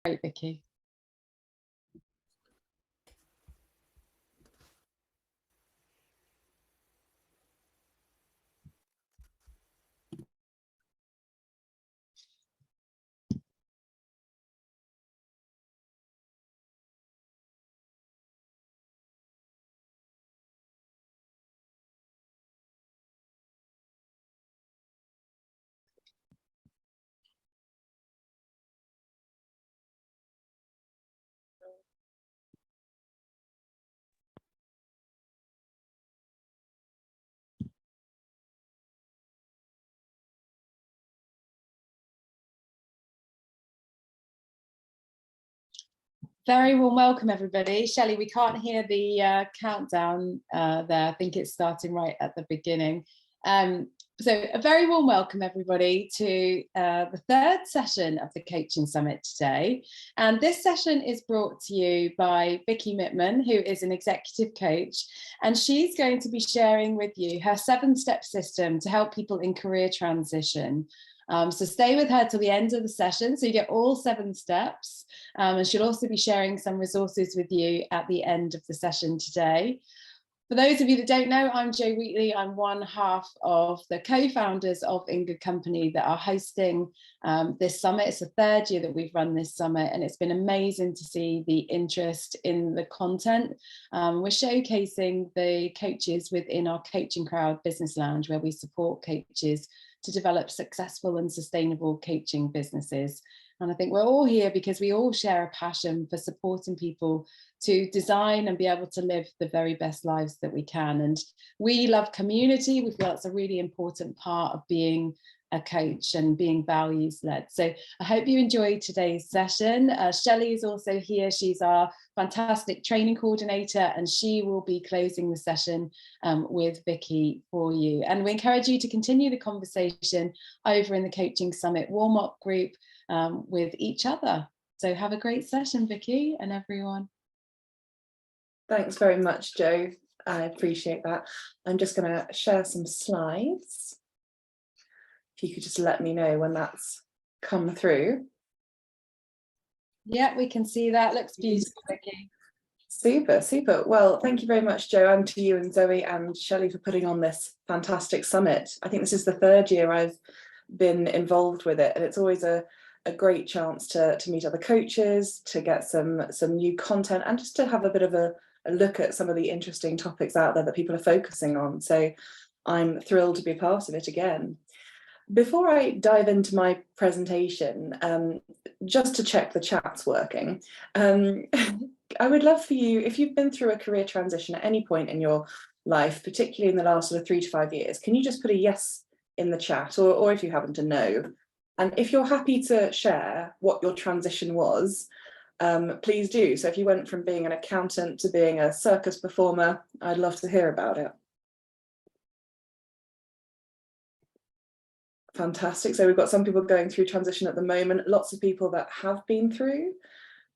Great, Vicki. Very warm welcome, everybody. Shelley, we can't hear the countdown there. I think it's starting right at the beginning. So a very warm welcome, everybody, to the third session of the Coaching Summit today. And this session is brought to you by Vicki Mitman, who is an executive coach. And she's going to be sharing with you her 7-step system to help people in career transition. So stay with her till the end of the session, so you get all 7 steps. And she'll also be sharing some resources with you at the end of the session today. For those of you that don't know, I'm Jo Wheatley. I'm one half of the co-founders of In Good Company that are hosting this summit. It's the 3rd year that we've run this summit, and it's been amazing to see the interest in the content. We're showcasing the coaches within our Coaching Crowd Business Lounge, where we support coaches to develop successful and sustainable coaching businesses. And I think we're all here because we all share a passion for supporting people to design and be able to live the very best lives that we can. And we love community. We feel that's a really important part of being a coach and being values led. So I hope you enjoyed today's session. Shelley is also here. She's our fantastic training coordinator, and she will be closing the session with Vicki for you. And we encourage you to continue the conversation over in the Coaching Summit warm-up group with each other. So have a great session, Vicki and everyone. Thanks very much, Jo. I appreciate that. I'm just going to share some slides. If you could just let me know when that's come through. Yeah, we can see that. Looks beautiful, Vicki. Super, super. Well, thank you very much, Jo, and to you and Zoe and Shelley for putting on this fantastic summit. I think this is the 3rd year I've been involved with it, and it's always a great chance to meet other coaches, to get some new content, and just to have a bit of a look at some of the interesting topics out there that people are focusing on. So I'm thrilled to be part of it again. Before I dive into my presentation, just to check the chat's working, I would love for you, if you've been through a career transition at any point in your life, particularly in the last sort of 3 to 5 years, can you just put a yes in the chat, or if you happen to know? And if you're happy to share what your transition was, please do. So if you went from being an accountant to being a circus performer, I'd love to hear about it. Fantastic. So we've got some people going through transition at the moment, lots of people that have been through,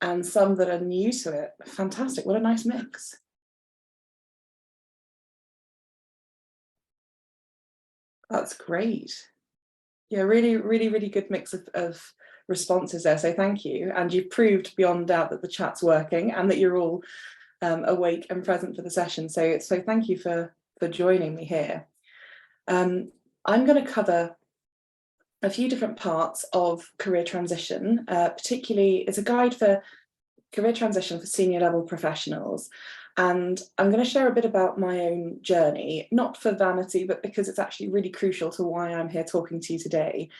and some that are new to it. Fantastic. What a nice mix. That's great. Yeah, really, really, really good mix of responses there. So thank you. And you've proved beyond doubt that the chat's working and that you're all awake and present for the session. So thank you for joining me here. I'm going to cover a few different parts of career transition, particularly it's a guide for career transition for senior level professionals. And I'm going to share a bit about my own journey, not for vanity, but because it's actually really crucial to why I'm here talking to you today.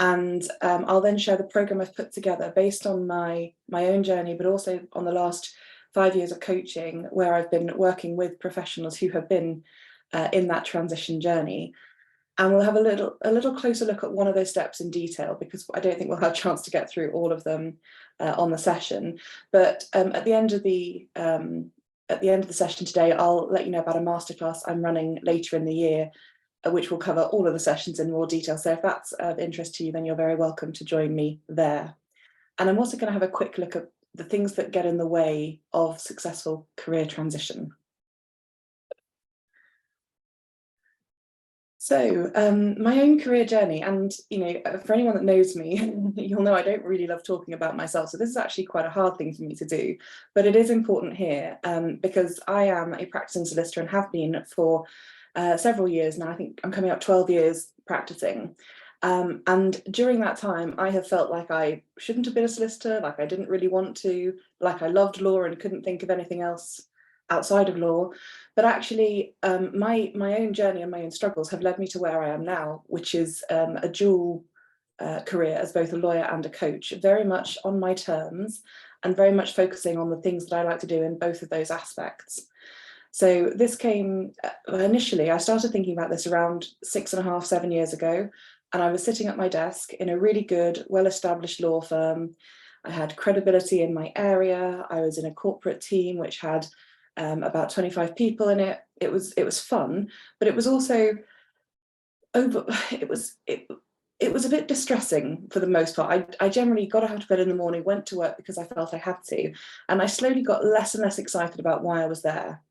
And I'll then share the program I've put together based on my own journey, but also on the last 5 years of coaching, where I've been working with professionals who have been in that transition journey. And we'll have a little closer look at one of those steps in detail, because I don't think we'll have a chance to get through all of them on the session. But at the end of the session today, I'll let you know about a masterclass I'm running later in the year, which will cover all of the sessions in more detail. So if that's of interest to you, then you're very welcome to join me there. And I'm also going to have a quick look at the things that get in the way of successful career transition. So my own career journey, and for anyone that knows me, you'll know I don't really love talking about myself. So this is actually quite a hard thing for me to do, but it is important here because I am a practicing solicitor and have been for several years now. I think I'm coming up 12 years practicing. And during that time, I have felt like I shouldn't have been a solicitor, like I didn't really want to, like I loved law and couldn't think of anything else outside of law. But actually, my own journey and my own struggles have led me to where I am now, which is a dual career as both a lawyer and a coach, very much on my terms and very much focusing on the things that I like to do in both of those aspects. So this came initially, I started thinking about this around 6.5, 7 years ago, and I was sitting at my desk in a really good, well-established law firm. I had credibility in my area. I was in a corporate team which had about 25 people in it. It was fun, but it was also it was a bit distressing for the most part. I generally got out of bed in the morning, went to work because I felt I had to, and I slowly got less and less excited about why I was there.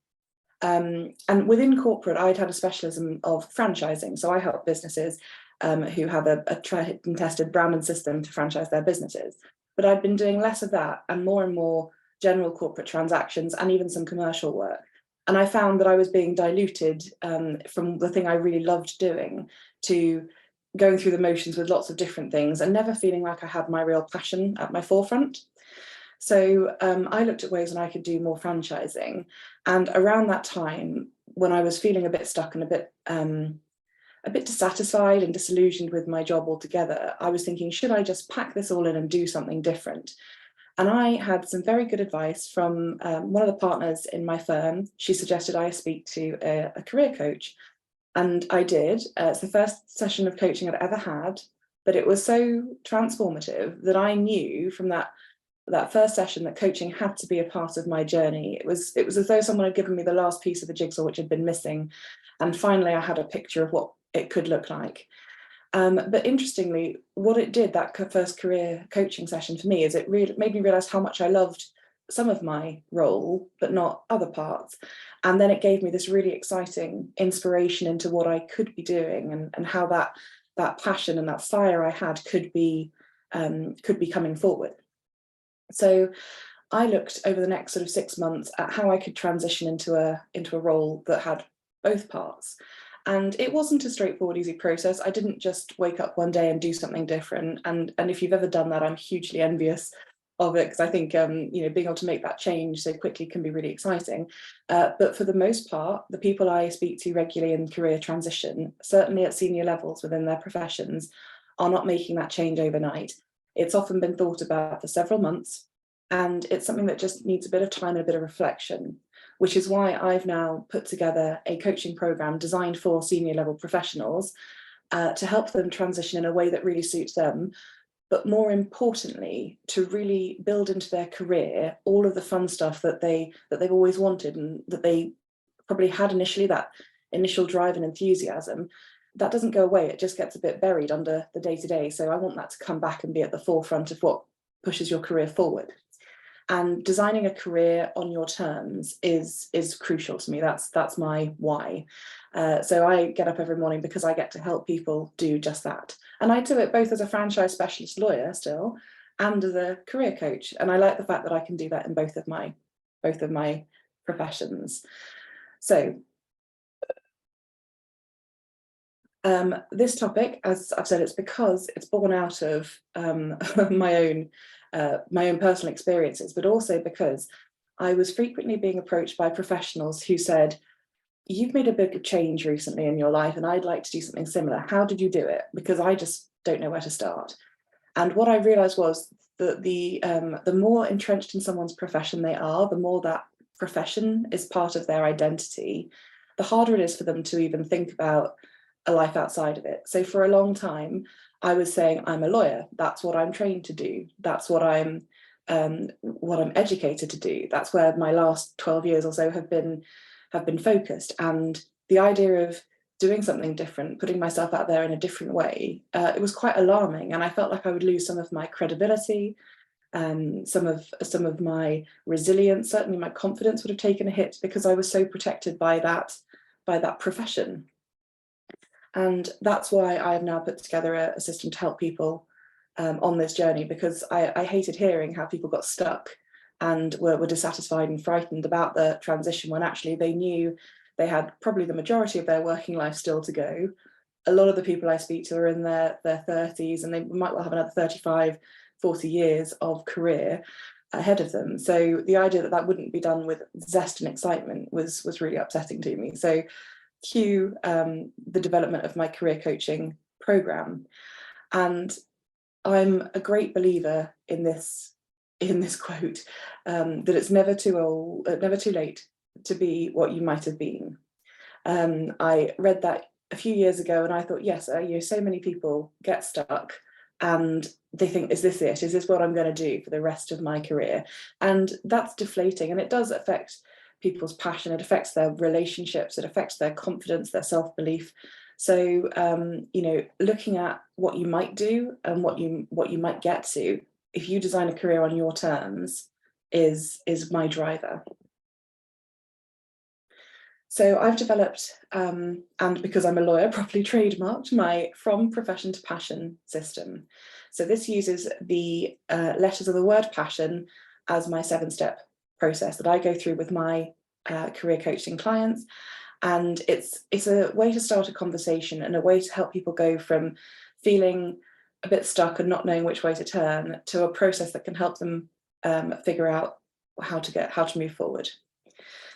And within corporate, I'd had a specialism of franchising, so I help businesses who have a tried and tested brand and system to franchise their businesses. But I'd been doing less of that and more general corporate transactions and even some commercial work. And I found that I was being diluted from the thing I really loved doing to going through the motions with lots of different things and never feeling like I had my real passion at my forefront. So I looked at ways when I could do more franchising. And around that time, when I was feeling a bit stuck and a bit dissatisfied and disillusioned with my job altogether, I was thinking, should I just pack this all in and do something different? And I had some very good advice from one of the partners in my firm. She suggested I speak to a career coach. And I did. It's the first session of coaching I'd ever had, but it was so transformative that I knew from that first session that coaching had to be a part of my journey. It was as though someone had given me the last piece of the jigsaw which had been missing. And finally, I had a picture of what it could look like. But interestingly, what it did, that first career coaching session for me, is it really made me realize how much I loved some of my role, but not other parts. And then it gave me this really exciting inspiration into what I could be doing and how that passion and that fire I had could be coming forward. So I looked over the next sort of 6 months at how I could transition into a role that had both parts. And it wasn't a straightforward, easy process. I didn't just wake up one day and do something different. And if you've ever done that, I'm hugely envious of it, because I think being able to make that change so quickly can be really exciting. But for the most part, the people I speak to regularly in career transition, certainly at senior levels within their professions, are not making that change overnight. It's often been thought about for several months, and it's something that just needs a bit of time and a bit of reflection, which is why I've now put together a coaching program designed for senior level professionals to help them transition in a way that really suits them, but more importantly, to really build into their career all of the fun stuff that they've always wanted and that they probably had initially, that initial drive and enthusiasm. That doesn't go away, it just gets a bit buried under the day-to-day. So I want that to come back and be at the forefront of what pushes your career forward. And designing a career on your terms is crucial to me. That's my why. So I get up every morning because I get to help people do just that. And I do it both as a franchise specialist lawyer still and as a career coach. And I like the fact that I can do that in both of my professions. So this topic, as I've said, it's because it's born out of my own personal experiences, but also because I was frequently being approached by professionals who said, "You've made a big change recently in your life, and I'd like to do something similar. How did you do it? Because I just don't know where to start." And what I realized was that the more entrenched in someone's profession they are, the more that profession is part of their identity, the harder it is for them to even think about a life outside of it. So for a long time, I was saying, I'm a lawyer. That's what I'm trained to do. That's what I'm educated to do. That's where my last 12 years or so have been focused. And the idea of doing something different, putting myself out there in a different way, it was quite alarming. And I felt like I would lose some of my credibility, some of my resilience. Certainly my confidence would have taken a hit because I was so protected by that profession. And that's why I have now put together a system to help people on this journey, because I hated hearing how people got stuck and were dissatisfied and frightened about the transition, when actually they knew they had probably the majority of their working life still to go. A lot of the people I speak to are in their 30s, and they might well have another 35, 40 years of career ahead of them. So the idea that that wouldn't be done with zest and excitement was really upsetting to me. So cue the development of my career coaching program. And I'm a great believer in this quote, that it's never too late to be what you might have been. I read that a few years ago, and I thought, yes, so many people get stuck and they think, is this it? Is this what I'm going to do for the rest of my career? And that's deflating, and it does affect people's passion. It affects their relationships. It affects their confidence, their self-belief. So, looking at what you might do and what you might get to, if you design a career on your terms, is my driver. So I've developed, and because I'm a lawyer, properly trademarked my From Profession to Passion system. So this uses the letters of the word passion as my 7-step process that I go through with my career coaching clients. And it's a way to start a conversation and a way to help people go from feeling a bit stuck and not knowing which way to turn to a process that can help them figure out how to move forward.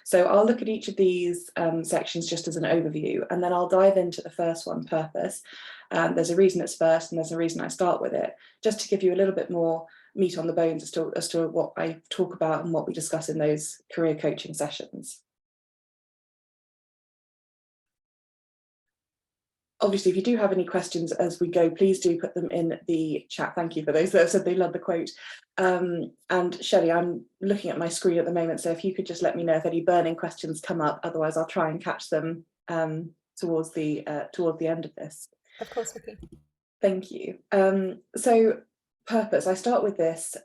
So I'll look at each of these sections just as an overview, and then I'll dive into the first one, purpose. There's a reason it's first, and there's a reason I start with it, just to give you a little bit more meat on the bones as to what I talk about and what we discuss in those career coaching sessions. Obviously, if you do have any questions as we go, please do put them in the chat. Thank you for those that have said they love the quote. And Shelley, I'm looking at my screen at the moment, so if you could just let me know if any burning questions come up, otherwise I'll try and catch them towards the end of this. Of course, Vicki. Thank you. So purpose, I start with this,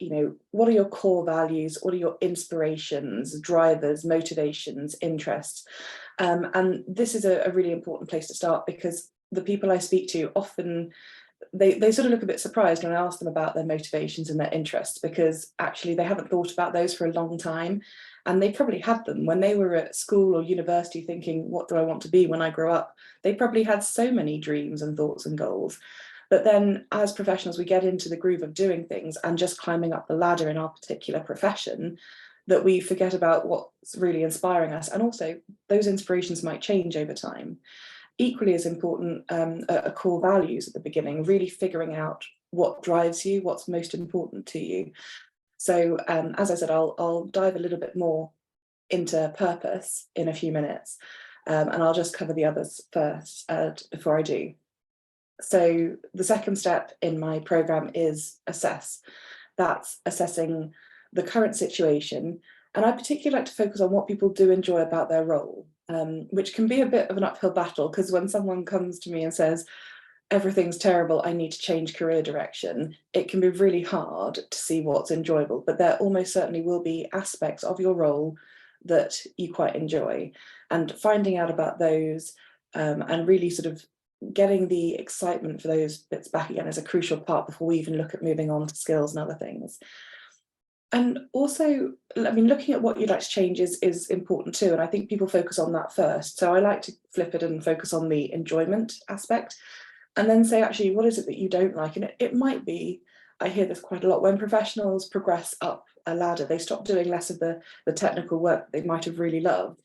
what are your core values? What are your inspirations, drivers, motivations, interests? And this is a really important place to start, because the people I speak to often, they sort of look a bit surprised when I ask them about their motivations and their interests, because actually they haven't thought about those for a long time. And they probably had them when they were at school or university thinking, what do I want to be when I grow up? They probably had so many dreams and thoughts and goals. But then as professionals, we get into the groove of doing things and just climbing up the ladder in our particular profession, that we forget about what's really inspiring us. And also those inspirations might change over time. Equally as important are core values at the beginning, really figuring out what drives you, what's most important to you. So as I said, I'll dive a little bit more into purpose in a few minutes, and I'll just cover the others first before I do. So the second step in my program is assess. That's assessing the current situation. And I particularly like to focus on what people do enjoy about their role, which can be a bit of an uphill battle, because when someone comes to me and says, everything's terrible, I need to change career direction, it can be really hard to see what's enjoyable, but there almost certainly will be aspects of your role that you quite enjoy. And finding out about those and really sort of getting the excitement for those bits back again is a crucial part before we even look at moving on to skills and other things. And also, looking at what you'd like to change is important too. And I think people focus on that first. So I like to flip it and focus on the enjoyment aspect, and then say, actually, what is it that you don't like? And it might be, I hear this quite a lot, when professionals progress up a ladder, they stop doing less of the technical work that they might have really loved,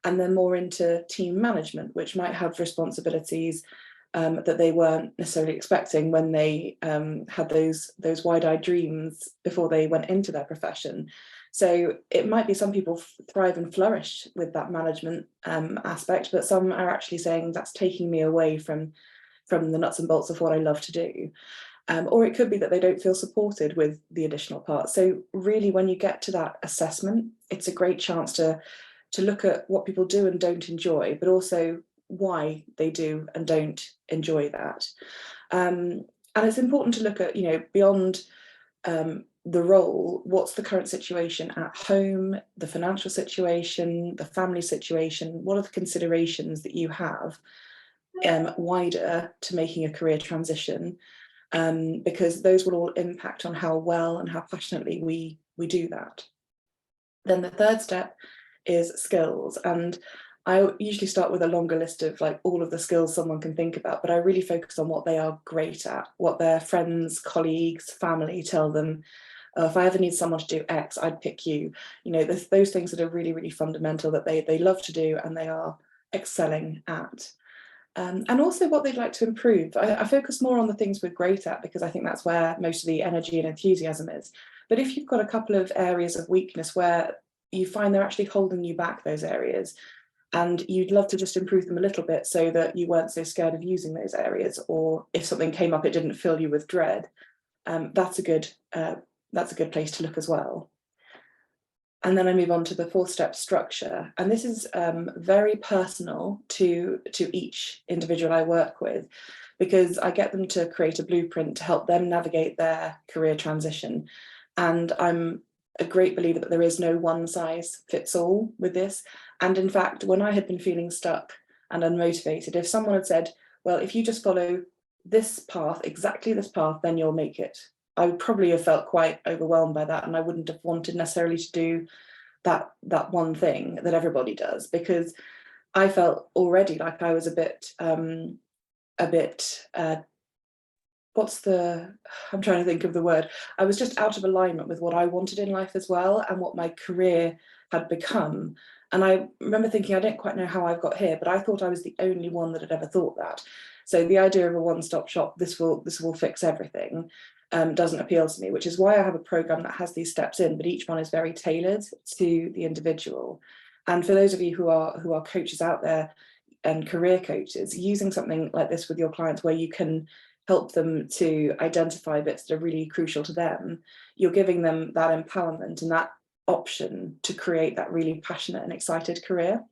and then more into team management, which might have responsibilities that they weren't necessarily expecting when they had those wide-eyed dreams before they went into their profession. So it might be some people thrive and flourish with that management aspect, but some are actually saying that's taking me away from the nuts and bolts of what I love to do. Or it could be that they don't feel supported with the additional parts. So really, when you get to that assessment, it's a great chance to look at what people do and don't enjoy, but also why they do and don't enjoy that. And it's important to look at, beyond the role, what's the current situation at home, the financial situation, the family situation, what are the considerations that you have? wider to making a career transition, because those will all impact on how well and how passionately we do that. Then the third step is skills, and I usually start with a longer list of like all of the skills someone can think about, but I really focus on what they are great at, what their friends, colleagues, family tell them. If I ever need someone to do X, I'd pick you. You know, those things that are really, really fundamental that they love to do and they are excelling at. And also what they'd like to improve. I focus more on the things we're great at because I think that's where most of the energy and enthusiasm is. But if you've got a couple of areas of weakness where you find they're actually holding you back, those areas, and you'd love to just improve them a little bit so that you weren't so scared of using those areas, or if something came up, it didn't fill you with dread, that's a good place to look as well. And then I move on to the fourth step, structure. And this is very personal to each individual I work with, because I get them to create a blueprint to help them navigate their career transition. And I'm a great believer that there is no one size fits all with this. And in fact, when I had been feeling stuck and unmotivated, if someone had said, well, if you just follow this path, exactly this path, then you'll make it, I would probably have felt quite overwhelmed by that, and I wouldn't have wanted necessarily to do that one thing that everybody does, because I felt already like I was a bit what's the, I'm trying to think of the word, I was just out of alignment with what I wanted in life as well, and what my career had become. And I remember thinking, I don't quite know how I've got here, but I thought I was the only one that had ever thought that. So the idea of a one-stop shop, this will fix everything, doesn't appeal to me, which is why I have a program that has these steps in, but each one is very tailored to the individual. And for those of you who are coaches out there and career coaches, using something like this with your clients where you can help them to identify bits that are really crucial to them, you're giving them that empowerment and that option to create that really passionate and excited career.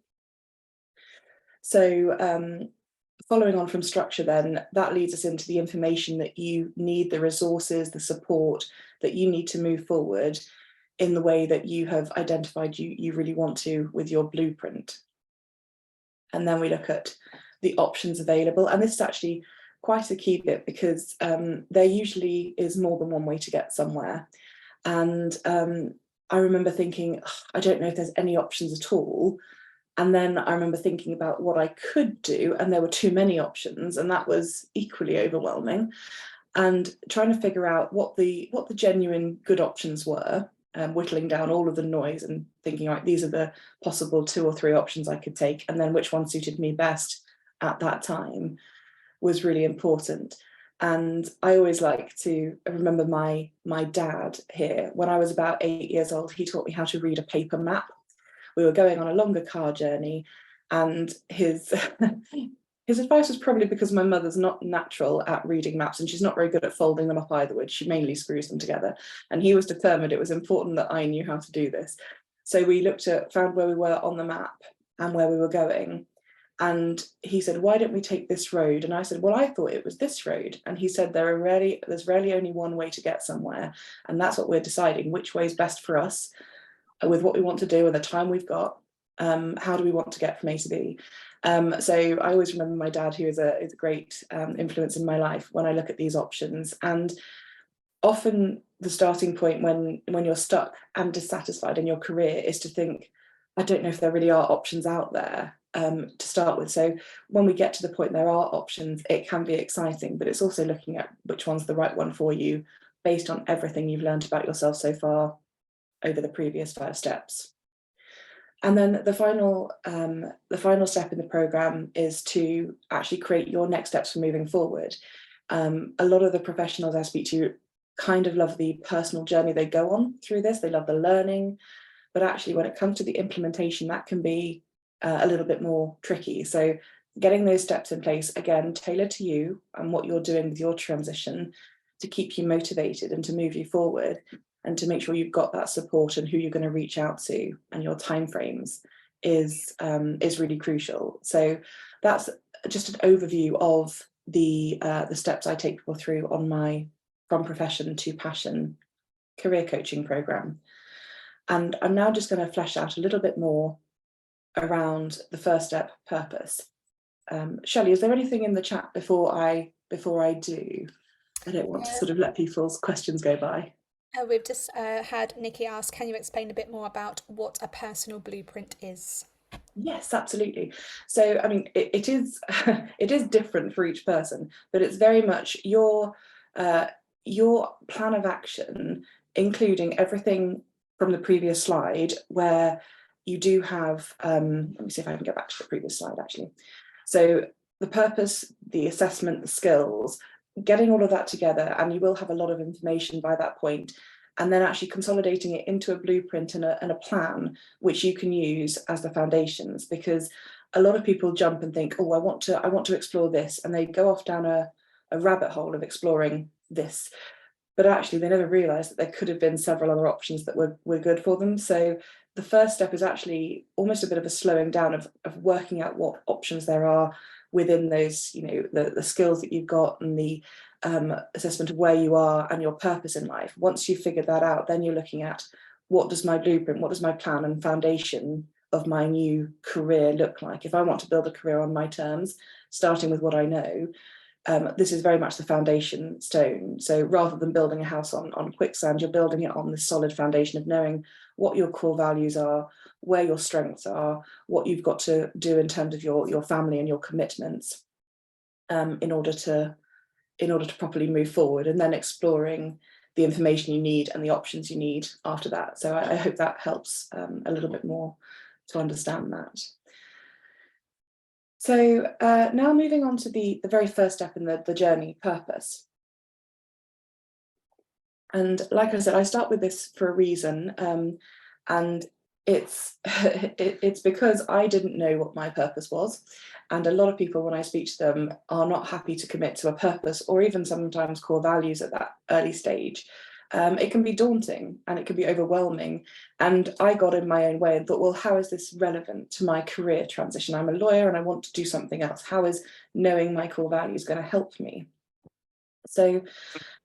So following on from structure, then that leads us into the information that you need, the resources, the support that you need to move forward in the way that you have identified you really want to with your blueprint. And then we look at the options available, and this is actually quite a key bit, because there usually is more than one way to get somewhere. And I remember thinking, I don't know if there's any options at all. And then I remember thinking about what I could do, and there were too many options, and that was equally overwhelming. And trying to figure out what the genuine good options were, whittling down all of the noise and thinking, right, these are the possible 2 or 3 options I could take, and then which one suited me best at that time, was really important. And I always like to remember my dad here. When I was about 8 years old, he taught me how to read a paper map. We were going on a longer car journey, and his advice was probably because my mother's not natural at reading maps, and she's not very good at folding them up either, which she mainly screws them together. And he was determined it was important that I knew how to do this. So we found where we were on the map and where we were going. And he said, why don't we take this road? And I said, well, I thought it was this road. And he said, there's rarely only one way to get somewhere. And that's what we're deciding, which way is best for us with what we want to do and the time we've got. How do we want to get from A to B? So I always remember my dad, who is a great influence in my life, when I look at these options. And often the starting point when you're stuck and dissatisfied in your career is to think, I don't know if there really are options out there to start with. So when we get to the point there are options, it can be exciting, but it's also looking at which one's the right one for you based on everything you've learned about yourself so far over the previous 5 steps. And then the final step in the program is to actually create your next steps for moving forward. A lot of the professionals I speak to kind of love the personal journey they go on through this. They love the learning, but actually when it comes to the implementation, that can be a little bit more tricky. So getting those steps in place, again, tailored to you and what you're doing with your transition to keep you motivated and to move you forward, and to make sure you've got that support and who you're going to reach out to and your timeframes is really crucial. So that's just an overview of the steps I take people through on my From Profession to Passion career coaching program. And I'm now just going to flesh out a little bit more around the first step, purpose. Shelley, is there anything in the chat before I do? I don't want to sort of let people's questions go by. We've just had Nikki ask, can you explain a bit more about what a personal blueprint is? Yes, absolutely. So, I mean, it is it is different for each person, but it's very much your plan of action, including everything from the previous slide, where you do have. Let me see if I can get back to the previous slide, actually. So the purpose, the assessment, the skills, getting all of that together, and you will have a lot of information by that point, and then actually consolidating it into a blueprint and a plan which you can use as the foundations. Because a lot of people jump and think, oh, I want to explore this, and they go off down a rabbit hole of exploring this, but actually they never realize that there could have been several other options that were good for them. So the first step is actually almost a bit of a slowing down of working out what options there are within those, you know, the skills that you've got, and the assessment of where you are and your purpose in life. Once you've figured that out, then you're looking at, what does my blueprint, what does my plan and foundation of my new career look like? If I want to build a career on my terms, starting with what I know, this is very much the foundation stone. So rather than building a house on quicksand, you're building it on this solid foundation of knowing what your core values are, where your strengths are, what you've got to do in terms of your family and your commitments, in order to properly move forward, and then exploring the information you need and the options you need after that. So I hope that helps a little bit more to understand that. So now moving on to the very first step in the journey, purpose. And like I said, I start with this for a reason, and it's it's because I didn't know what my purpose was. And a lot of people, when I speak to them, are not happy to commit to a purpose or even sometimes core values at that early stage. It can be daunting and it can be overwhelming. And I got in my own way and thought, well, how is this relevant to my career transition? I'm a lawyer and I want to do something else. How is knowing my core values going to help me? So,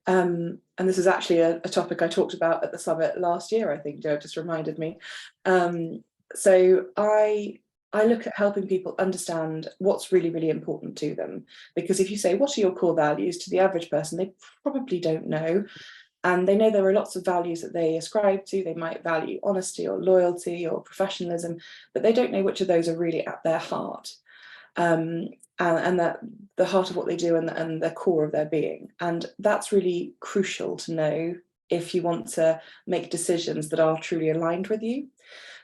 and this is actually a topic I talked about at the summit last year, I think Joe just reminded me. So I look at helping people understand what's really, really important to them. Because if you say, what are your core values, to the average person, they probably don't know. And they know there are lots of values that they ascribe to. They might value honesty or loyalty or professionalism, but they don't know which of those are really at their heart. And that the heart of what they do and the core of their being. And that's really crucial to know if you want to make decisions that are truly aligned with you.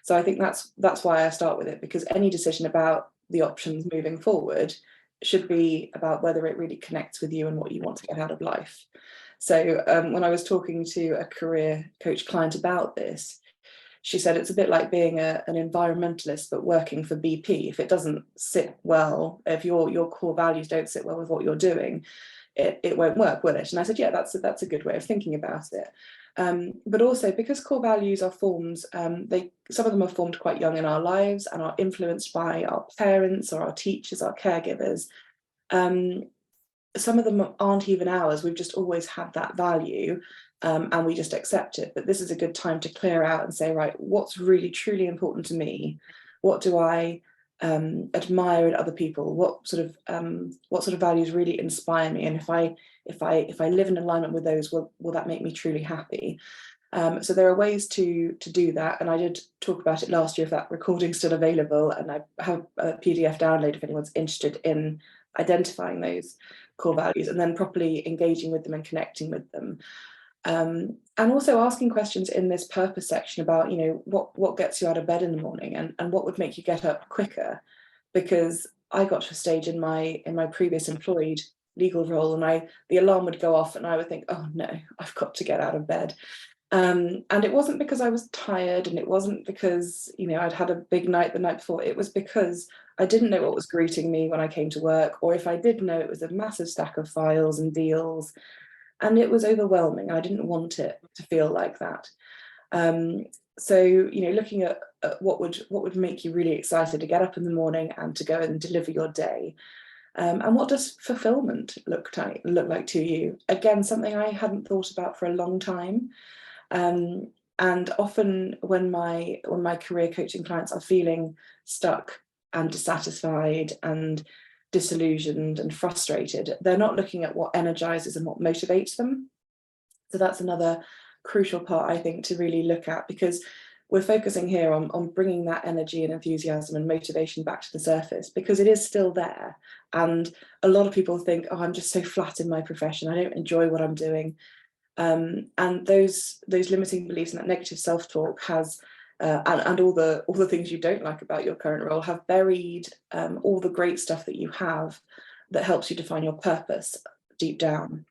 So I think that's why I start with it, because any decision about the options moving forward should be about whether it really connects with you and what you want to get out of life. So when I was talking to a career coach client about this, she said it's a bit like being an environmentalist but working for BP. If it doesn't sit well, if your core values don't sit well with what you're doing, it won't work, will it? And I said, yeah, that's a good way of thinking about it. But also, because core values are formed, some of them are formed quite young in our lives and are influenced by our parents or our teachers, our caregivers. Some of them aren't even ours. We've just always had that value, and we just accept it. But this is a good time to clear out and say, right, what's really truly important to me? What do I admire in other people? What sort of values really inspire me? And if I live in alignment with those, will that make me truly happy? So there are ways to do that, and I did talk about it last year. If that recording's still available, and I have a PDF download if anyone's interested in identifying those core values and then properly engaging with them and connecting with them. And also asking questions in this purpose section about, you know, what gets you out of bed in the morning, and what would make you get up quicker. Because I got to a stage in my previous employed legal role, and the alarm would go off and I would think, oh no, I've got to get out of bed. And it wasn't because I was tired, and it wasn't because, you know, I'd had a big night the night before. It was because I didn't know what was greeting me when I came to work, or if I did know, it was a massive stack of files and deals, and it was overwhelming. I didn't want it to feel like that. So, you know, looking at what would make you really excited to get up in the morning and to go and deliver your day. And what does fulfillment look like to you? Again, something I hadn't thought about for a long time. And often when my career coaching clients are feeling stuck and dissatisfied and disillusioned and frustrated, they're not looking at what energizes and what motivates them. So that's another crucial part, I think, to really look at, because we're focusing here on bringing that energy and enthusiasm and motivation back to the surface, because it is still there. And a lot of people think, oh, I'm just so flat in my profession, I don't enjoy what I'm doing. And those limiting beliefs and that negative self-talk has and all the things you don't like about your current role have buried all the great stuff that you have that helps you define your purpose deep down.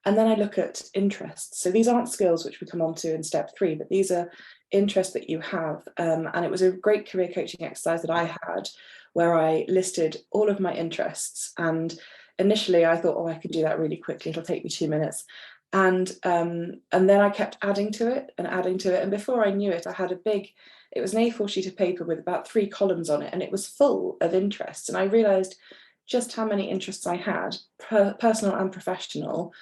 And then I look at interests. So these aren't skills, which we come on to in step 3, but these are interests that you have. And it was a great career coaching exercise that I had, where I listed all of my interests. And initially I thought, oh, I could do that really quickly, it'll take me 2 minutes. And then I kept adding to it and adding to it. And before I knew it, I had it was an A4 sheet of paper with about 3 columns on it, and it was full of interests. And I realized just how many interests I had, personal and professional.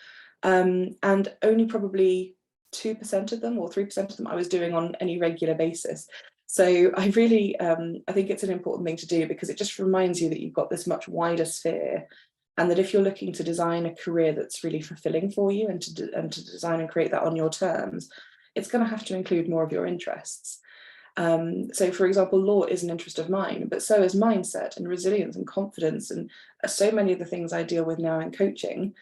And only probably 2% of them or 3% of them I was doing on any regular basis. So I really, I think it's an important thing to do, because it just reminds you that you've got this much wider sphere, and that if you're looking to design a career that's really fulfilling for you, and to design and create that on your terms, it's going to have to include more of your interests. So for example, law is an interest of mine, but so is mindset and resilience and confidence, and so many of the things I deal with now in coaching,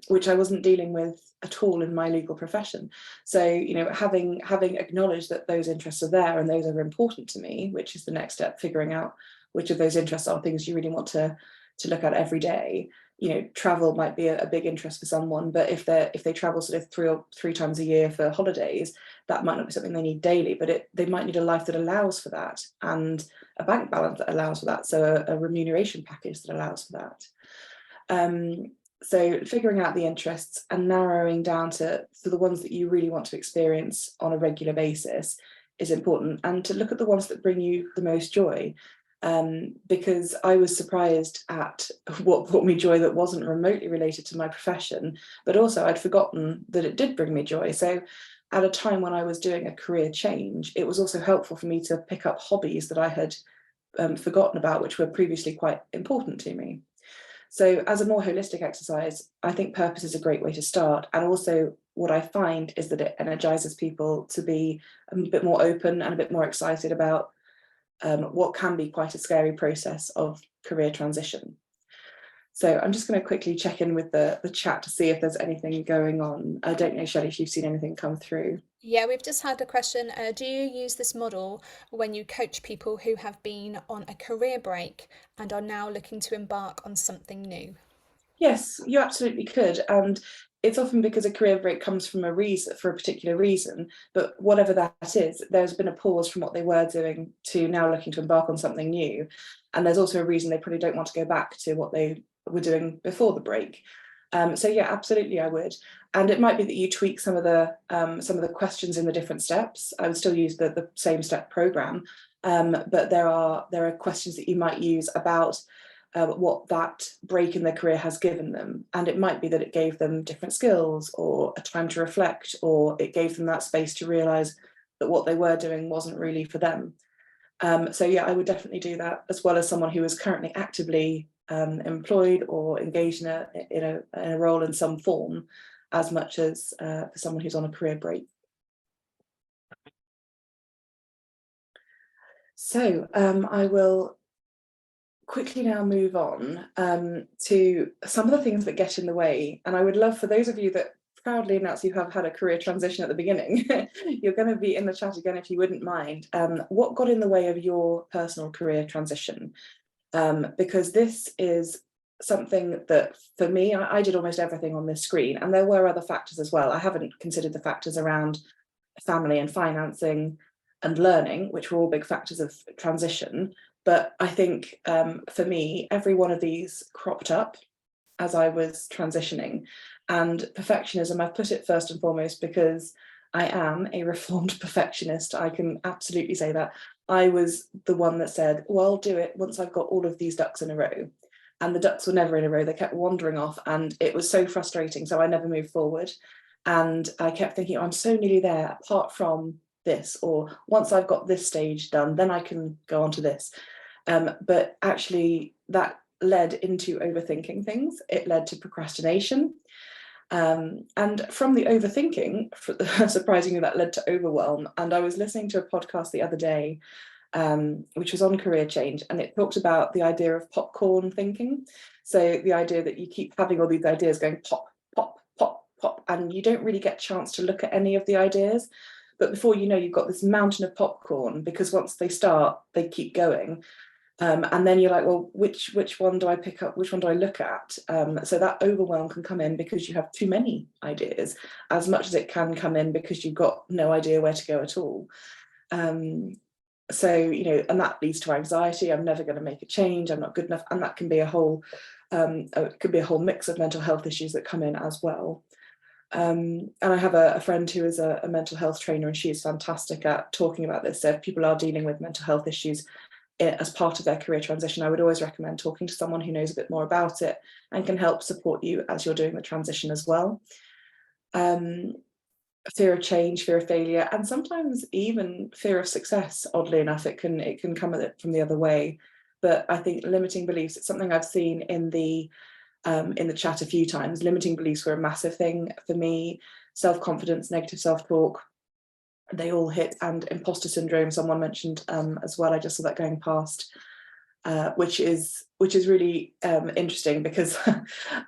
which I wasn't dealing with at all in my legal profession. So, you know, having acknowledged that those interests are there and those are important to me, which is the next step, figuring out which of those interests are things you really want to look at every day. You know, travel might be a big interest for someone, but if they travel sort of three times a year for holidays, that might not be something they need daily, but they might need a life that allows for that, and a bank balance that allows for that, so a remuneration package that allows for that. So figuring out the interests and narrowing down to the ones that you really want to experience on a regular basis is important, and to look at the ones that bring you the most joy. Because I was surprised at what brought me joy that wasn't remotely related to my profession, but also I'd forgotten that it did bring me joy. So at a time when I was doing a career change, it was also helpful for me to pick up hobbies that I had forgotten about, which were previously quite important to me. So as a more holistic exercise, I think purpose is a great way to start. And also what I find is that it energizes people to be a bit more open and a bit more excited about what can be quite a scary process of career transition. So I'm just going to quickly check in with the chat to see if there's anything going on. I don't know, Shelley, if you've seen anything come through. Yeah, we've just had a question. Do you use this model when you coach people who have been on a career break and are now looking to embark on something new? Yes, you absolutely could. And it's often because a career break comes from for a particular reason, but whatever that is, there's been a pause from what they were doing to now looking to embark on something new. And there's also a reason they probably don't want to go back to what they were doing before the break. So yeah, absolutely, I would. And it might be that you tweak some of the questions in the different steps. I would still use the same step program, but there are questions that you might use about what that break in their career has given them. And it might be that it gave them different skills, or a time to reflect, or it gave them that space to realize that what they were doing wasn't really for them. So yeah, I would definitely do that, as well as someone who is currently actively employed or engaged in a role in some form, as much as for someone who's on a career break. So I will quickly now move on to some of the things that get in the way. And I would love for those of you that proudly announce you have had a career transition at the beginning, you're going to be in the chat again if you wouldn't mind. What got in the way of your personal career transition? Because this is something that, for me, I did almost everything on this screen, and there were other factors as well. I haven't considered the factors around family and financing and learning, which were all big factors of transition. But I think for me, every one of these cropped up as I was transitioning. And perfectionism, I've put it first and foremost because I am a reformed perfectionist. I can absolutely say that. I was the one that said, well, I'll do it once I've got all of these ducks in a row. And the ducks were never in a row. They kept wandering off, and it was so frustrating. So I never moved forward. And I kept thinking, oh, I'm so nearly there, apart from this, or once I've got this stage done, then I can go on to this. But actually that led into overthinking things. It led to procrastination. And from the overthinking, surprisingly, that led to overwhelm. And I was listening to a podcast the other day, which was on career change, and it talked about the idea of popcorn thinking. So the idea that you keep having all these ideas going pop, pop, pop, pop, and you don't really get a chance to look at any of the ideas. But before you know, you've got this mountain of popcorn, because once they start, they keep going. And then you're like, well, which one do I pick up? Which one do I look at? So that overwhelm can come in because you have too many ideas, as much as it can come in because you've got no idea where to go at all. So, and that leads to anxiety. I'm never going to make a change. I'm not good enough. And that can be a whole mix of mental health issues that come in as well. And I have a friend who is a mental health trainer, and she's fantastic at talking about this. So if people are dealing with mental health issues as part of their career transition, I would always recommend talking to someone who knows a bit more about it and can help support you as you're doing the transition as well. Fear of change, fear of failure, and sometimes even fear of success. Oddly enough, it can come at it from the other way. But I think limiting beliefs, it's something I've seen in the chat a few times. Limiting beliefs were a massive thing for me. Self-confidence, negative self-talk, they all hit, and imposter syndrome, someone mentioned as well. I just saw that going past, which is really interesting, because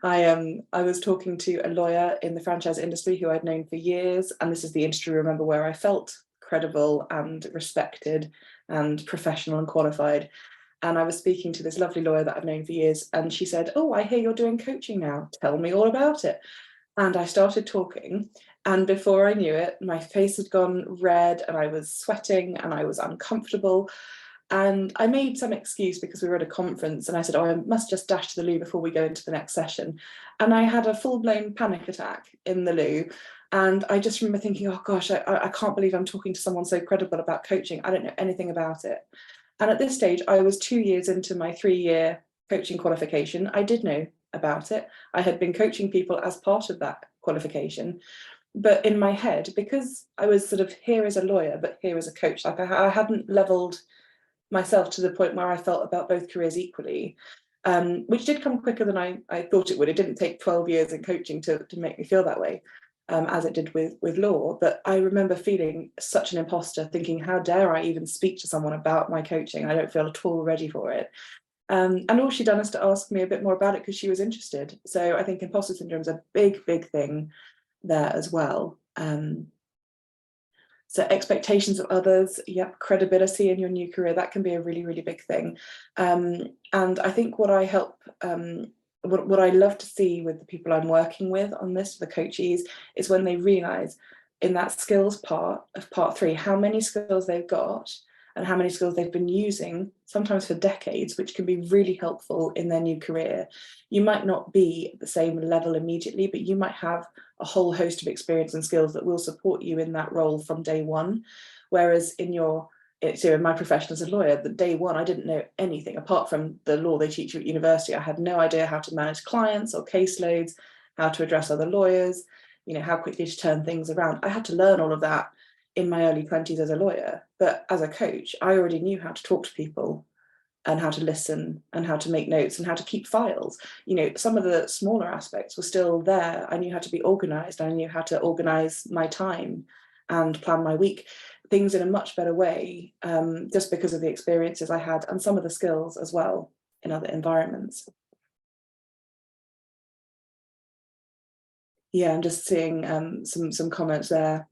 I was talking to a lawyer in the franchise industry who I'd known for years, and this is the industry, remember, where I felt credible and respected and professional and qualified. And I was speaking to this lovely lawyer that I've known for years, and she said, "Oh, I hear you're doing coaching now. Tell me all about it." And I started talking, and before I knew it, my face had gone red and I was sweating and I was uncomfortable. And I made some excuse because we were at a conference, and I said, "Oh, I must just dash to the loo before we go into the next session." And I had a full-blown panic attack in the loo. And I just remember thinking, oh gosh, I can't believe I'm talking to someone so credible about coaching. I don't know anything about it. And at this stage, I was 2 years into my 3-year coaching qualification. I did know about it. I had been coaching people as part of that qualification. But in my head, because I was sort of here as a lawyer, but here as a coach, like I hadn't leveled myself to the point where I felt about both careers equally, which did come quicker than I thought it would. It didn't take 12 years in coaching to make me feel that way, as it did with law. But I remember feeling such an imposter, thinking, how dare I even speak to someone about my coaching? I don't feel at all ready for it. And all she'd done is to ask me a bit more about it because she was interested. So I think imposter syndrome is a big thing there as well. So expectations of others, yep, credibility in your new career, that can be a really big thing. And I think what I help, what I love to see with the people I'm working with on this, the coachees, is when they realise in that skills part of part 3, how many skills they've got and how many skills they've been using, sometimes for decades, which can be really helpful in their new career. You might not be at the same level immediately, but you might have a whole host of experience and skills that will support you in that role from day one. Whereas in my profession as a lawyer, the day one, I didn't know anything apart from the law they teach you at university. I had no idea how to manage clients or caseloads, how to address other lawyers, how quickly to turn things around. I had to learn all of that in my early 20s as a lawyer. But as a coach, I already knew how to talk to people and how to listen and how to make notes and how to keep files. Some of the smaller aspects were still there. I knew how to be organized. I knew how to organize my time and plan my week, things in a much better way, just because of the experiences I had and some of the skills as well in other environments. Yeah, I'm just seeing some comments there,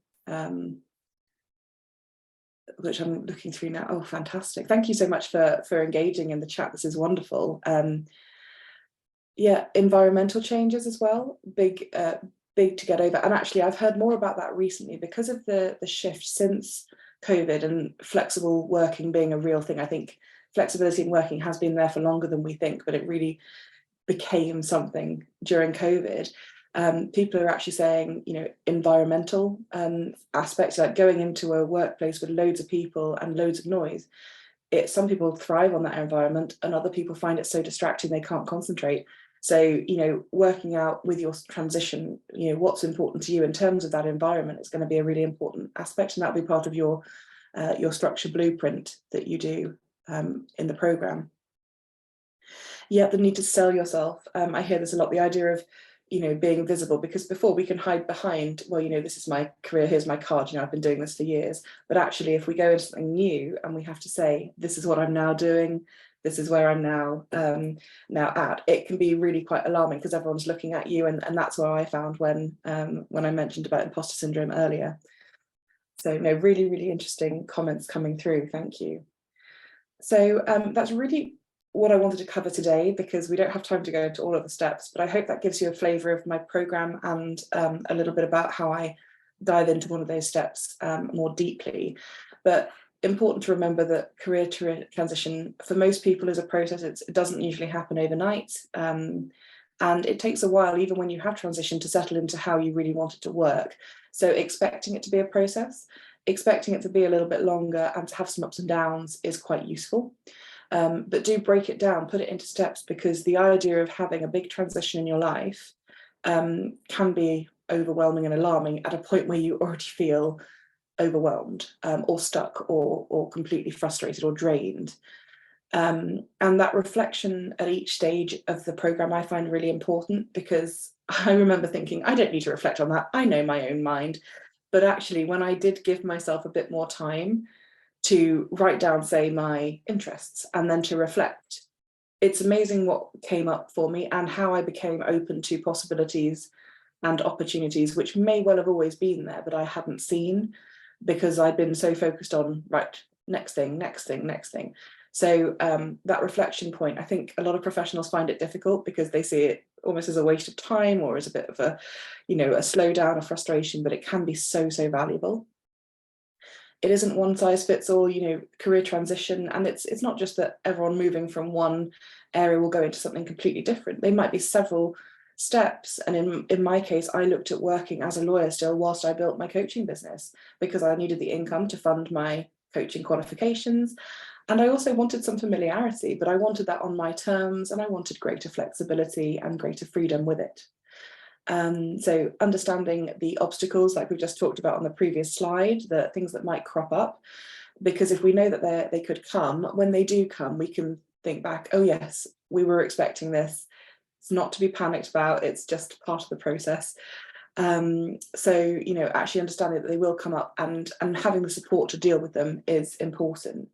which I'm looking through now. Oh, fantastic. Thank you so much for engaging in the chat. This is wonderful. Yeah, environmental changes as well, big to get over. And actually, I've heard more about that recently because of the shift since COVID and flexible working being a real thing. I think flexibility in working has been there for longer than we think, but it really became something during COVID. People are actually saying, environmental aspects, like going into a workplace with loads of people and loads of noise. Some people thrive on that environment and other people find it so distracting they can't concentrate. So, working out with your transition, what's important to you in terms of that environment is going to be a really important aspect, and that'll be part of your structure blueprint that you do in the programme. Yeah, the need to sell yourself. I hear this a lot, the idea of, you know, being visible, because before we can hide behind, well, you know, this is my career, here's my card, you know, I've been doing this for years. But actually, if we go into something new and we have to say, this is what I'm now doing, this is where I'm now at, it can be really quite alarming because everyone's looking at you, and that's what I found when I mentioned about imposter syndrome earlier. So no, really, really interesting comments coming through. Thank you. So that's really what I wanted to cover today, because we don't have time to go into all of the steps, but I hope that gives you a flavour of my programme and a little bit about how I dive into one of those steps more deeply. But important to remember that career transition for most people is a process. It doesn't usually happen overnight, and it takes a while, even when you have transitioned, to settle into how you really want it to work. So expecting it to be a process, expecting it to be a little bit longer and to have some ups and downs is quite useful. But do break it down, put it into steps, because the idea of having a big transition in your life can be overwhelming and alarming at a point where you already feel overwhelmed or stuck or completely frustrated or drained. And that reflection at each stage of the programme I find really important, because I remember thinking, I don't need to reflect on that, I know my own mind. But actually, when I did give myself a bit more time to write down, say, my interests and then to reflect, it's amazing what came up for me and how I became open to possibilities and opportunities which may well have always been there, but I hadn't seen because I'd been so focused on, right, next thing, next thing, next thing. So that reflection point, I think a lot of professionals find it difficult because they see it almost as a waste of time or as a bit of a, you know, a slowdown, a frustration, but it can be so, so valuable. It isn't one size fits all, you know, career transition. And it's not just that everyone moving from one area will go into something completely different. They might be several steps. And in my case, I looked at working as a lawyer still whilst I built my coaching business, because I needed the income to fund my coaching qualifications. And I also wanted some familiarity, but I wanted that on my terms, and I wanted greater flexibility and greater freedom with it. So understanding the obstacles, like we've just talked about on the previous slide, the things that might crop up, because if we know that they could come, when they do come, we can think back, oh yes, we were expecting this. It's not to be panicked about, it's just part of the process. So, you know, actually understanding that they will come up and having the support to deal with them is important.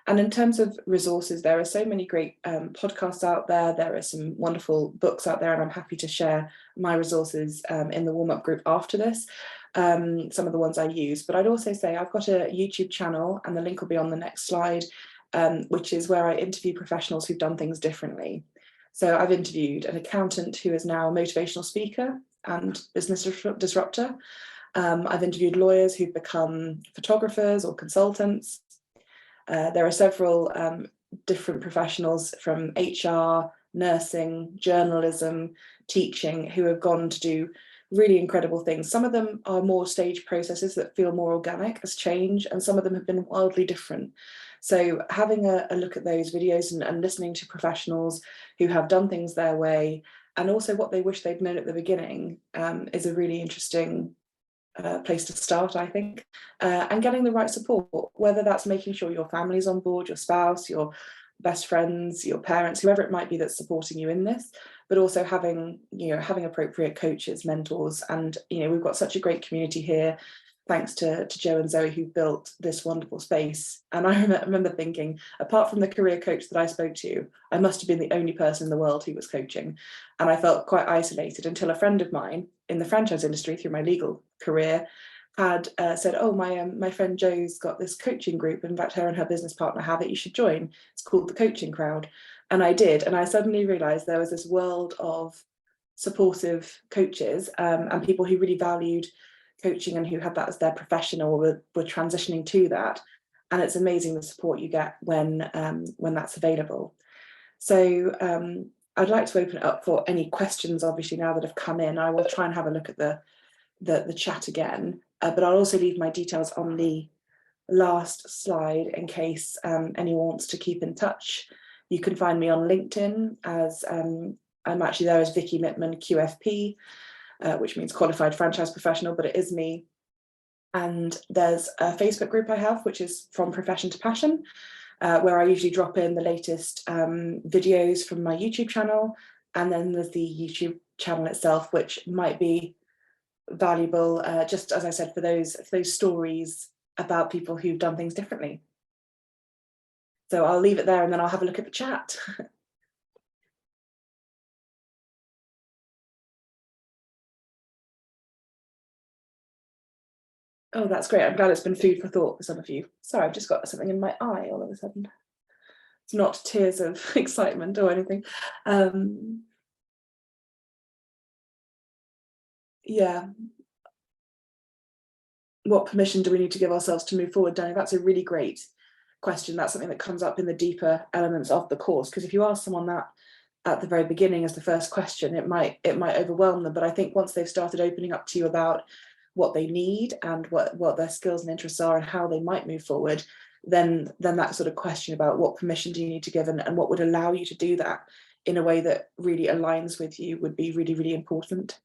And in terms of resources, there are so many great podcasts out there. There are some wonderful books out there, and I'm happy to share my resources in the warm-up group after this, some of the ones I use. But I'd also say I've got a YouTube channel, and the link will be on the next slide, which is where I interview professionals who've done things differently. So I've interviewed an accountant who is now a motivational speaker and business disruptor. I've interviewed lawyers who've become photographers or consultants. There are several different professionals from HR, nursing, journalism, teaching, who have gone to do really incredible things. Some of them are more stage processes that feel more organic as change, and some of them have been wildly different. So having a look at those videos and listening to professionals who have done things their way, and also what they wish they'd known at the beginning, is a really interesting place to start, I think, and getting the right support, whether that's making sure your family's on board, your spouse, your best friends, your parents, whoever it might be that's supporting you in this, but also having appropriate coaches, mentors. And, you know, we've got such a great community here, thanks to Joe and Zoe, who built this wonderful space. And I remember thinking, apart from the career coach that I spoke to, I must have been the only person in the world who was coaching. And I felt quite isolated until a friend of mine in the franchise industry, through my legal career, had said, oh, my friend Joe's got this coaching group. In fact, her and her business partner have it, you should join. It's called the Coaching Crowd. And I did. And I suddenly realized there was this world of supportive coaches and people who really valued coaching and who had that as their profession or were transitioning to that. And it's amazing the support you get when that's available. So I'd like to open it up for any questions, obviously, now that have come in. I will try and have a look at the chat again, but I'll also leave my details on the last slide in case anyone wants to keep in touch. You can find me on LinkedIn as I'm actually there as Vicki Mitman QFP, which means Qualified Franchise Professional, but it is me. And there's a Facebook group I have, which is From Profession to Passion, where I usually drop in the latest videos from my YouTube channel, and then there's the YouTube channel itself, which might be valuable, just as I said, for those stories about people who've done things differently. So I'll leave it there and then I'll have a look at the chat. Oh, that's great. I'm glad it's been food for thought for some of you. Sorry, I've just got something in my eye all of a sudden. It's not tears of excitement or anything. Yeah. What permission do we need to give ourselves to move forward, Danny? That's a really great question. That's something that comes up in the deeper elements of the course, because if you ask someone that at the very beginning as the first question, it might overwhelm them. But I think once they've started opening up to you about what they need and what their skills and interests are and how they might move forward, then that sort of question about what permission do you need to give and what would allow you to do that in a way that really aligns with you would be really, really important.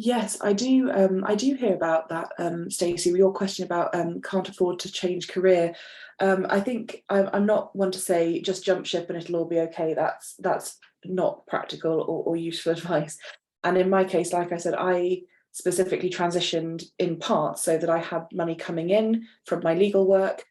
Yes, I do. I do hear about that, Stacey. Your question about can't afford to change career. I think I'm not one to say just jump ship and it'll all be okay. That's not practical or useful advice. And in my case, like I said, I specifically transitioned in part so that I had money coming in from my legal work.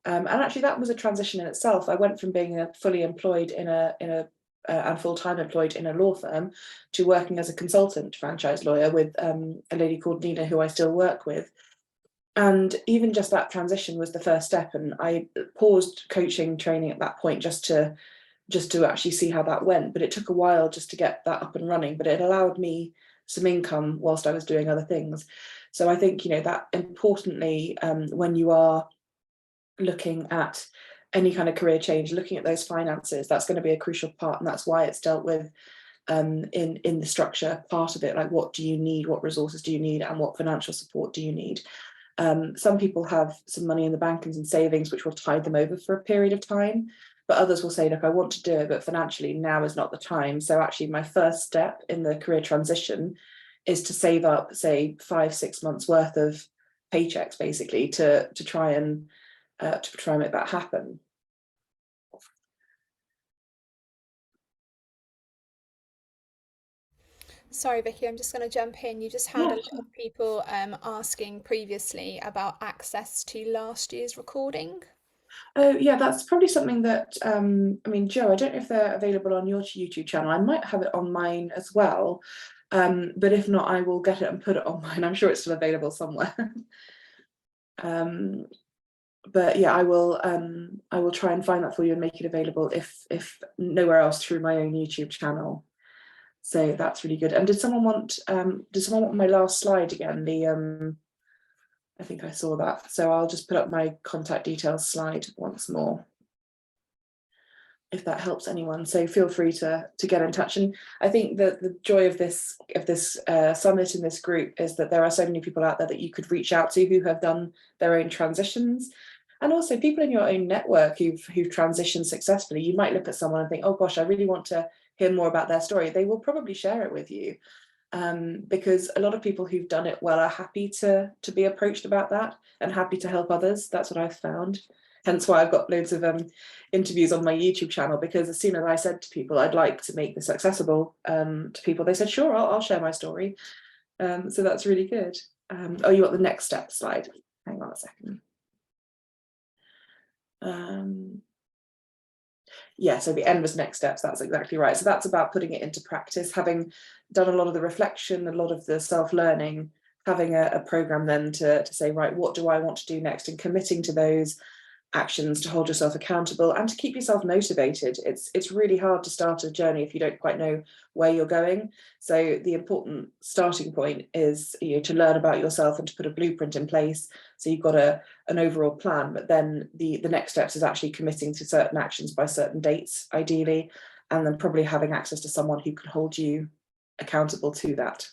And actually, that was a transition in itself. I went from being fully employed and full-time employed in a law firm to working as a consultant franchise lawyer with a lady called Nina, who I still work with. And even just that transition was the first step. And I paused coaching training at that point just to actually see how that went. But it took a while just to get that up and running, but it allowed me some income whilst I was doing other things. So I think, that importantly, when you are looking at any kind of career change, looking at those finances, that's going to be a crucial part, and that's why it's dealt with in the structure part of it. Like, what do you need, what resources do you need, and what financial support do you need? Some people have some money in the bank and some savings which will tide them over for a period of time, but others will say, look, I want to do it, but financially now is not the time. So actually my first step in the career transition is to save up, say, 5-6 months worth of paychecks, basically, to try and make that happen. Sorry, Vicky, I'm just going to jump in. You just had a lot of people asking previously about access to last year's recording. Oh yeah, that's probably something that, I mean, Joe, I don't know if they're available on your YouTube channel. I might have it on mine as well. But if not, I will get it and put it on mine. I'm sure it's still available somewhere. But yeah, I will try and find that for you and make it available if nowhere else through my own YouTube channel. So that's really good. And did someone want my last slide again? I think I saw that. So I'll just put up my contact details slide once more, if that helps anyone. So feel free to get in touch. And I think that the joy of this summit in this group is that there are so many people out there that you could reach out to who have done their own transitions, and also people in your own network who've transitioned successfully. You might look at someone and think, oh gosh, I really want to hear more about their story. They will probably share it with you, because a lot of people who've done it well are happy to be approached about that and happy to help others. That's what I've found. Hence why I've got loads of interviews on my YouTube channel, because as soon as I said to people I'd like to make this accessible to people, they said, sure, I'll share my story. So that's really good. Oh, you want the next step slide? Hang on a second. Yeah, so the end was next steps. That's exactly right. So that's about putting it into practice, having done a lot of the reflection, a lot of the self-learning, having a program then to say, right, what do I want to do next, and committing to those actions to hold yourself accountable and to keep yourself motivated. It's really hard to start a journey if you don't quite know where you're going. So the important starting point is, to learn about yourself and to put a blueprint in place, so you've got an overall plan. But then the next steps is actually committing to certain actions by certain dates, ideally, and then probably having access to someone who can hold you accountable to that.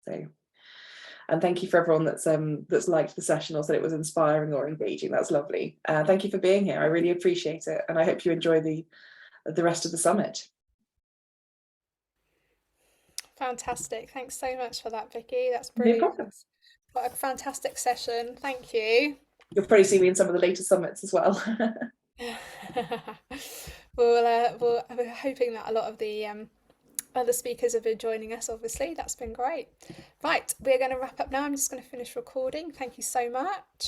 So. And thank you for everyone that's liked the session or said it was inspiring or engaging. That's lovely. Thank you for being here. I really appreciate it, and I hope you enjoy the rest of the summit. Fantastic. Thanks so much for that, Vicky. That's brilliant. No problem. What a fantastic session. Thank you. You'll probably see me in some of the later summits as well. We're hoping that a lot of the other speakers have been joining us, obviously. That's been great. Right, we're going to wrap up now. I'm just going to finish recording. Thank you so much.